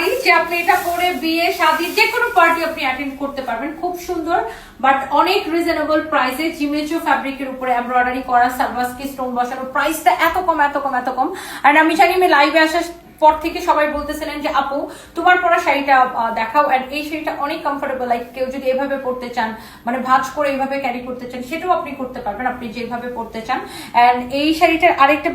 শাড়ি যে আপনি এটা পরে বিয়ে শাদী যে কোনো পার্টি আপনি অ্যাটেন্ড করতে পারবেন, খুব সুন্দর বাট অনেক রিজনেবল প্রাইসে জিমেচো ফ্যাব্রিকের উপরে এমব্রয়ডারি করা সালভাসকি স্টোন বসানো, প্রাইসটা এত কম এত কম এত কম। আর আমি জানি আমি লাইভে আসার পর থেকে সবাই বলতেছিলেন যে আপু তোমার পরা শাড়িটা দেখাও, এন্ড এই শাড়িটা অনেক কমফোর্টেবল, লাইক কেউ যদি এভাবে পড়তে চান মানে ভাঁজ করে এইভাবে ক্যারি করতে চান সেটাও আপনি করতে পারবেন আপনি যেভাবে পড়তে চান। এন্ড এই শাড়িটার আরেকটা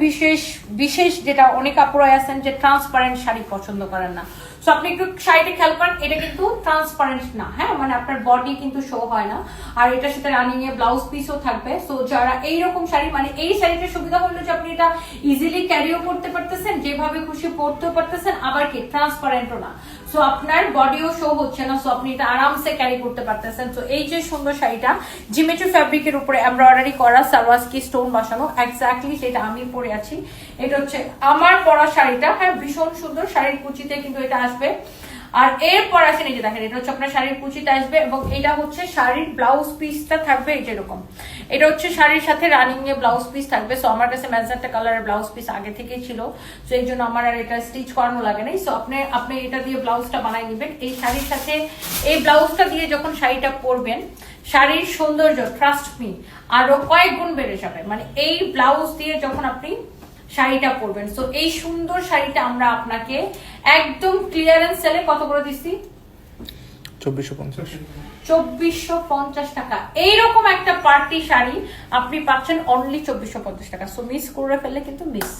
বিশেষ যেটা অনেক আপুরাই আছেন যে ট্রান্সপারেন্ট শাড়ি পছন্দ করেন না, সো আপনি একটু শাড়িটা খেয়াল করেন, এটা কিন্তু ট্রান্সপারেন্ট না, হ্যাঁ মানে আপনার বডি কিন্তু শো হয় না। আর এটার সাথে রানিং এ ব্লাউজ পিসও থাকবে। সো যারা এইরকম শাড়ি মানে এই শাড়িটার সুবিধা হলো যে আপনি এটা ইজিলি ক্যারিও করতে পারতেছেন, যেভাবে খুশি পরতেও পারতেছেন, আবার কি ট্রান্সপারেন্টও না, সো আপনার বডিও শো হচ্ছে না, সো আপনি এটা আরামসে ক্যারি করতে পারতেছেন। তো এই যে সুন্দর শাড়িটা জিমেচু ফ্যাব্রিকের উপরে এমব্রয়ডারি করা সালওয়াসকি স্টোন বসানো, এক্স্যাক্টলি সেটা আমি পরে আছি। এটা হচ্ছে আমার পরা শাড়িটা, হ্যাঁ ভীষণ সুন্দর, শাড়ির কুচিতে কিন্তু এটা আসবে। আর এরপর আসেন এই যে দেখেন, এটা হচ্ছে আপনার শাড়ির কুচিতে আসবে এবং এটা হচ্ছে শাড়ির ব্লাউজ পিসটা থাকবে এই যেরকম, এটা হচ্ছে শাড়ির সাথে রানিং এ ব্লাউজ পিস থাকবে। সো আমার কাছে ম্যাজেন্টা কালারের ব্লাউজ পিস আগে থেকেই ছিল, সো এই জন্য আমার আর এটা স্টিচ করানো লাগে নাই। সো আপনি এটা দিয়ে ব্লাউজটা বানাই নেবেন, এই শাড়ির সাথে এই ব্লাউজটা দিয়ে যখন শাড়িটা পরবেন শাড়ির সৌন্দর্য ট্রাস্ট মি আরো কয়েক গুণ বেড়ে যাবে, মানে এই ব্লাউজ দিয়ে যখন আপনি শাড়িটা পরবেন। সো এই সুন্দর শাড়িটা আমরা আপনাকে একদম ক্লিয়ারেন্স সেলে কত করে দিচ্ছি? 2450 টাকা। এইরকম একটা পার্টি শাড়ি আপনি পাচ্ছেন অনলি 2450 টাকা। সো মিস করে ফেললে কিন্তু মিস।